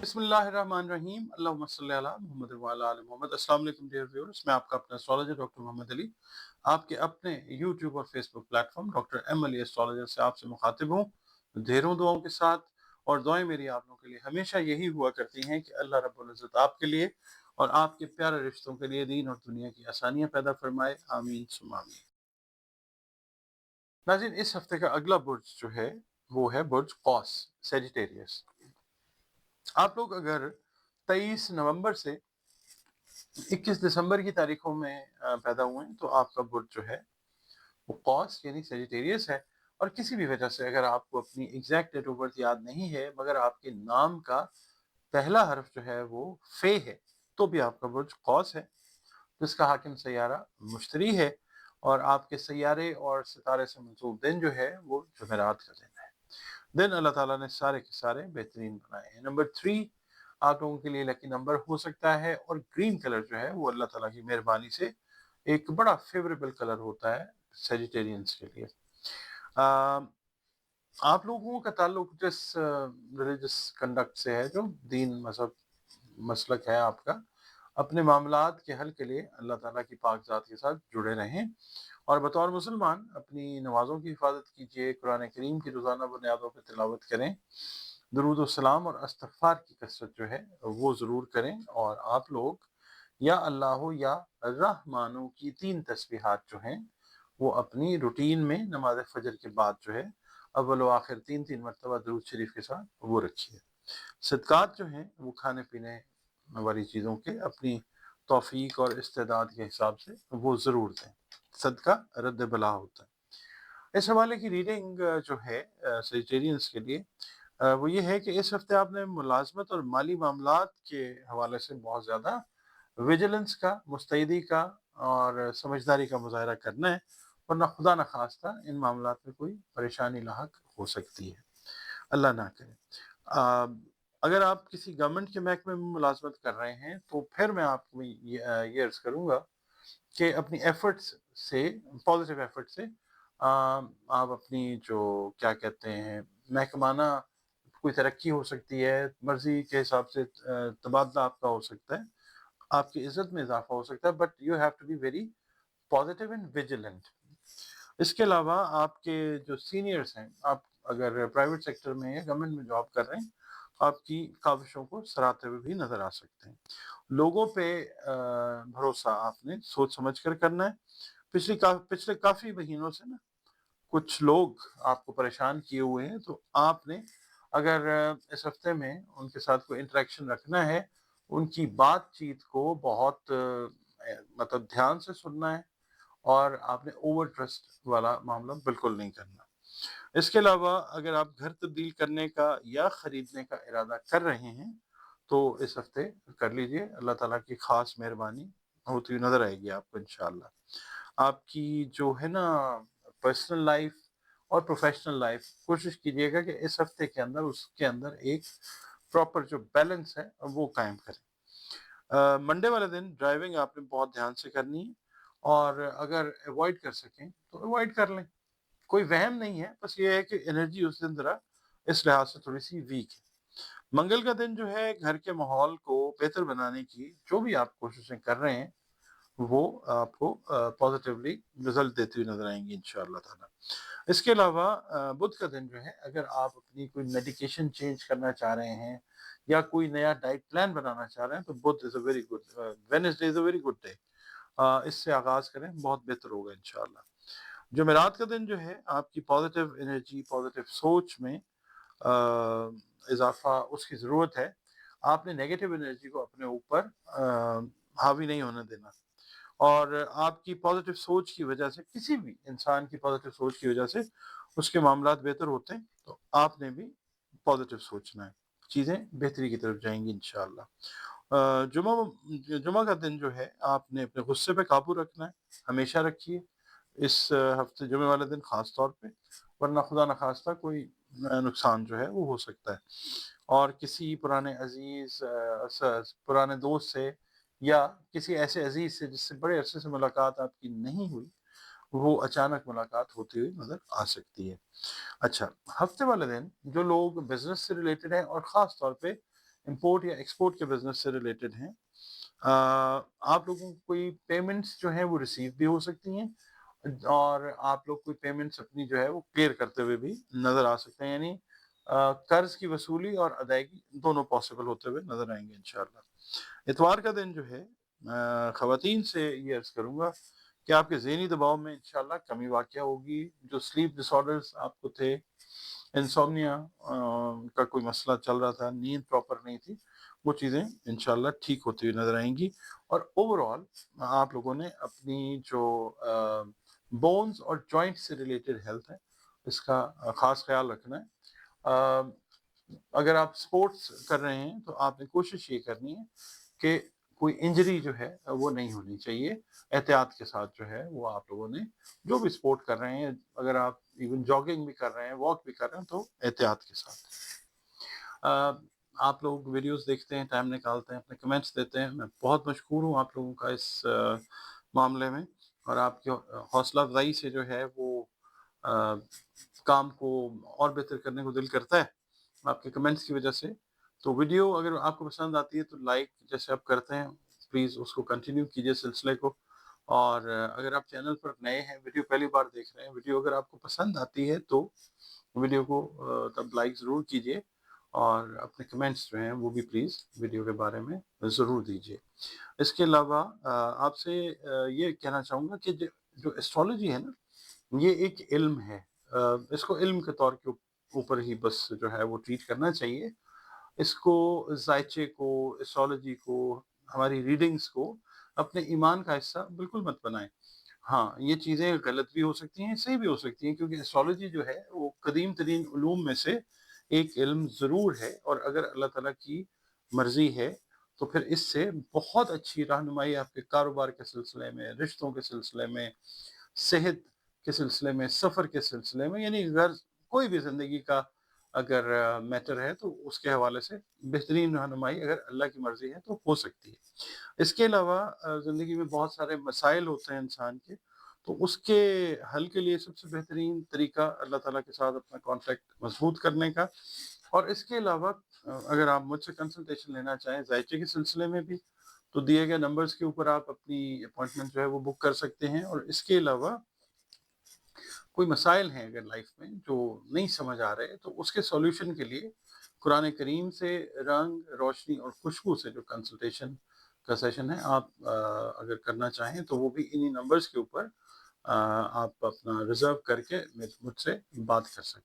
बिस्मिल्लाहिर्रहमानिर्रहीम अल्लाहुम्मा सल्ली अला मुहम्मद व अला आलि मुहम्मद। अस्सलाम वालेकुम डियर व्यूअर्स, मैं आपका अपना एस्ट्रोलॉजर डॉक्टर मोहम्मद अली आपके अपने यूट्यूब और Facebook platform doctor M Ali astrologer से आपसे मुखातिब हूँ ढेरों दुआओं के साथ। और दुआएं मेरी आप लोगों के लिए हमेशा यही हुआ करती हैं कि अल्लाह रब्बुल इज़्ज़त आपके लिए और आपके प्यारे रिश्तों के लिए दीन और दुनिया की आसानियां पैदा फरमाए, आमीन सुम्मा आमीन। नाज़रीन, इस हफ्ते का अगला बुर्ज जो है वो है बुर्ज कौस, सेजिटेरियस। आप लोग अगर 23 नवंबर से 21 दिसंबर की तारीखों में पैदा हुए हैं तो आपका बुर्ज जो है वो कौस यानी सेजिटेरियस है। और किसी भी वजह से अगर आपको अपनी एग्जैक्ट डेट ऑफ बर्थ याद नहीं है मगर आपके नाम का पहला हर्फ जो है वो फे है तो भी आपका बुर्ज कौस है, जिसका हाकिम सैयारा मुश्तरी है। और आपके सैयारे और सितारे से मंसूब दिन जो है वो जुमेरात का दिन है। दिन अल्लाह ताला ने सारे के सारे बेहतरीन बनाए हैं। नंबर 3 आप लोगों के लिए लकी नंबर हो सकता है और ग्रीन कलर जो है वो अल्लाह ताला की मेहरबानी से एक बड़ा फेवरेबल कलर होता है सेजिटेरियंस के लिए। आ, आप लोगों का ताल्लुक जिस रिलीजियस कंडक्ट से है, जो दीन मजहब मसलक है आपका, अपने मामलात के हल के लिए अल्लाह ताला की पाक ज़ात के साथ जुड़े रहें और बतौर मुसलमान अपनी नमाज़ों की हिफाजत कीजिए, कुरान करीम की रोज़ाना बुनियादों पर तिलावत करें, दुरूद व सलाम और इस्तग़फ़ार की कसरत जो है वो ज़रूर करें। और आप लोग या अल्लाह या रहमानो की 3 तस्बीहात जो हैं वो अपनी रूटीन में नमाज फजर के बाद जो है अव्वल व आखिर 3-3 मरतबा दुरूद शरीफ के साथ वो रखिए। सदक़ात जो हैं वो खाने पीने वाली चीज़ों के अपनी तौफ़ीक और इस्तेदाद के हिसाब से वो ज़रूर दें, सदका रद्द बला होता है। इस हवाले की रीडिंग जो है सेजिटेरियंस के लिए वो ये है कि इस हफ्ते आपने मुलाजमत और माली मामलात के हवाले से बहुत ज़्यादा विजिलेंस का, मुस्तैदी का और समझदारी का मुज़ाहरा करना है, वरना खुदा न खास्ता इन मामलात में कोई परेशानी लाहक हो सकती है, अल्लाह ना करे। अगर आप किसी गवर्नमेंट के महकमे में मुलाजमत कर रहे हैं तो फिर मैं आपको ये अर्ज़ करूँगा कि अपनी एफर्ट्स से, पॉजिटिव एफर्ट से आप अपनी जो क्या कहते हैं महकमाना कोई तरक्की हो सकती है, मर्जी के हिसाब से तबादला आपका हो सकता है, आपकी इज्जत में इजाफा हो सकता है, but you have to be very positive and vigilant. इसके अलावा आपके जो सीनियर्स हैं, आप अगर प्राइवेट सेक्टर में या गवर्नमेंट में जॉब कर रहे हैं, आपकी काविशों को सराहते हुए भी नजर आ सकते हैं। लोगों पे भरोसा आपने सोच समझ कर करना है। पिछले काफी महीनों से ना कुछ लोग आपको परेशान किए हुए हैं, तो आपने अगर इस हफ्ते में उनके साथ कोई इंटरेक्शन रखना है, उनकी बातचीत को बहुत मतलब ध्यान से सुनना है और आपने ओवर ट्रस्ट वाला मामला बिल्कुल नहीं करना। इसके अलावा अगर आप घर तब्दील करने का या खरीदने का इरादा कर रहे हैं तो इस हफ्ते कर लीजिए, अल्लाह ताला की खास मेहरबानी होती हुई नजर आएगी आपको इंशाअल्लाह। आपकी जो है ना पर्सनल लाइफ और प्रोफेशनल लाइफ, कोशिश कीजिएगा कि इस हफ्ते के अंदर उसके अंदर एक प्रॉपर जो बैलेंस है वो कायम करें। मंडे वाले दिन ड्राइविंग आपने बहुत ध्यान से करनी है और अगर अवॉइड कर सकें तो अवॉइड कर लें, कोई वहम नहीं है, बस ये है कि एनर्जी उस दिन ज़रा इस लिहाज से थोड़ी-सी वीक है। मंगल का दिन जो है घर के माहौल को बेहतर बनाने की जो भी आप कोशिशें कर रहे हैं, वो आपको पॉज़िटिवली रिज़ल्ट देती हुई नज़र आएँगी इंशाअल्लाह ताला। इसके अलावा बुध का दिन जो है, अगर आप अपनी कोई मेडिकेशन चेंज करना चाह रहे हैं या कोई नया डाइट प्लान बनाना चाह रहे हैं तो Budh is a very good, Wednesday is a very good day. इससे आगाज़ करें, बहुत बेहतर होगा इंशाअल्लाह। जुमेरात का दिन जो है आपकी पॉजिटिव एनर्जी, पॉजिटिव सोच में इजाफा उसकी ज़रूरत है। आपने नेगेटिव एनर्जी को अपने ऊपर हावी नहीं होने देना और आपकी पॉजिटिव सोच की वजह से, किसी भी इंसान की पॉजिटिव सोच की वजह से उसके मामलात बेहतर होते हैं, तो आपने भी पॉजिटिव सोचना है, चीज़ें बेहतरी की तरफ जाएंगी इंशाअल्लाह। जुमा का दिन जो है आपने अपने गुस्से पे काबू रखना है, हमेशा रखिए, इस हफ्ते जुमे वाले दिन ख़ास तौर पे, वरना खुदा न खास्ता कोई नुकसान जो है वो हो सकता है। और किसी पुराने अज़ीज़ पुराने दोस्त से या किसी ऐसे अज़ीज़ से जिससे बड़े अरसे से मुलाकात आपकी नहीं हुई, वो अचानक मुलाकात होती हुई नज़र आ सकती है। अच्छा, हफ्ते वाले दिन जो लोग बिज़नेस से रिलेटेड हैं और ख़ास तौर पे इंपोर्ट या एक्सपोर्ट के बिजनेस से रिलेटेड हैं, आप लोगों को कोई पेमेंट्स जो हैं वो रिसीव भी हो सकती हैं और आप लोग कोई पेमेंट्स अपनी जो है वो क्लियर करते हुए भी नज़र आ सकते हैं, यानी कर्ज की वसूली और अदायगी दोनों पॉसिबल होते हुए नज़र आएंगे इंशाल्लाह। इतवार का दिन जो है ख़वातीन से ये अर्ज़ करूँगा कि आपके ज़हनी दबाव में इंशाल्लाह कमी वाक़या होगी। जो स्लीप डिसऑर्डर्स आपको थे, इंसोम्निया का कोई मसला चल रहा था, नींद प्रॉपर नहीं थी, वो चीज़ें इंशाल्लाह ठीक होती हुई नज़र आएंगी और ओवरऑल आप लोगों ने अपनी जो बोन्स और जॉइंट से रिलेटेड हेल्थ है इसका ख़ास ख्याल रखना है। अगर आप स्पोर्ट्स कर रहे हैं तो आपने कोशिश ये करनी है कि कोई इंजरी जो है वो नहीं होनी चाहिए। एहतियात के साथ जो है वो आप लोगों ने जो भी स्पोर्ट कर रहे हैं, अगर आप इवन जॉगिंग भी कर रहे हैं, वॉक भी कर रहे हैं, तो एहतियात के साथ। आप लोग वीडियोस देखते हैं, टाइम निकालते हैं, अपने कमेंट्स देते हैं, मैं बहुत मशहूर हूँ आप लोगों का इस मामले में और आपकी हौसला अफजाई से जो है वो काम को और बेहतर करने को दिल करता है आपके कमेंट्स की वजह से। तो वीडियो अगर आपको पसंद आती है तो लाइक जैसे आप करते हैं प्लीज़ उसको कंटिन्यू कीजिए सिलसिले को। और अगर आप चैनल पर नए हैं, वीडियो पहली बार देख रहे हैं, वीडियो अगर आपको पसंद आती है तो वीडियो को तब लाइक ज़रूर कीजिए और अपने कमेंट्स जो हैं वो भी प्लीज़ वीडियो के बारे में ज़रूर दीजिए। इसके अलावा आपसे ये कहना चाहूँगा कि जो एस्ट्रोलॉजी है ना, ये एक इल्म है। इसको इल्म के तौर के ऊपर ही बस जो है वो ट्रीट करना चाहिए। इसको ज़ायचे को, एस्ट्रोलॉजी को, हमारी रीडिंग्स को अपने ईमान का हिस्सा बिल्कुल मत बनाएँ। हाँ, ये चीज़ें गलत भी हो सकती हैं, सही भी हो सकती हैं क्योंकि एस्ट्रोलॉजी जो है वो कदीम तरीन उलूम में से एक इल्म ज़रूर है और अगर अल्लाह ताला की मर्ज़ी है तो फिर इससे बहुत अच्छी रहनुमाई आपके कारोबार के सिलसिले में, रिश्तों के सिलसिले में, सेहत के सिलसिले में, सफ़र के सिलसिले में, यानी अगर कोई भी ज़िंदगी का अगर मैटर है तो उसके हवाले से बेहतरीन रहनुमाई अगर अल्लाह की मर्ज़ी है तो हो सकती है। इसके अलावा ज़िंदगी में बहुत सारे मसाइल होते हैं इंसान के, तो उसके हल के लिए सबसे बेहतरीन तरीका अल्लाह ताला के साथ अपना कॉन्टैक्ट मज़बूत करने का। और इसके अलावा अगर आप मुझसे कंसल्टेशन लेना चाहें ज़ायचे के सिलसिले में भी, तो दिए गए नंबर्स के ऊपर आप अपनी अपॉइंटमेंट जो है वो बुक कर सकते हैं। और इसके अलावा कोई मसाइल हैं अगर लाइफ में जो नहीं समझ आ रहे तो उसके सॉल्यूशन के लिए कुरान करीम से रंग, रोशनी और खुशबू से जो कंसल्टेशन का सेशन है आप अगर करना चाहें तो वो भी इन्हीं नंबर्स के ऊपर आप अपना रिजर्व करके मुझसे बात कर सकते हैं।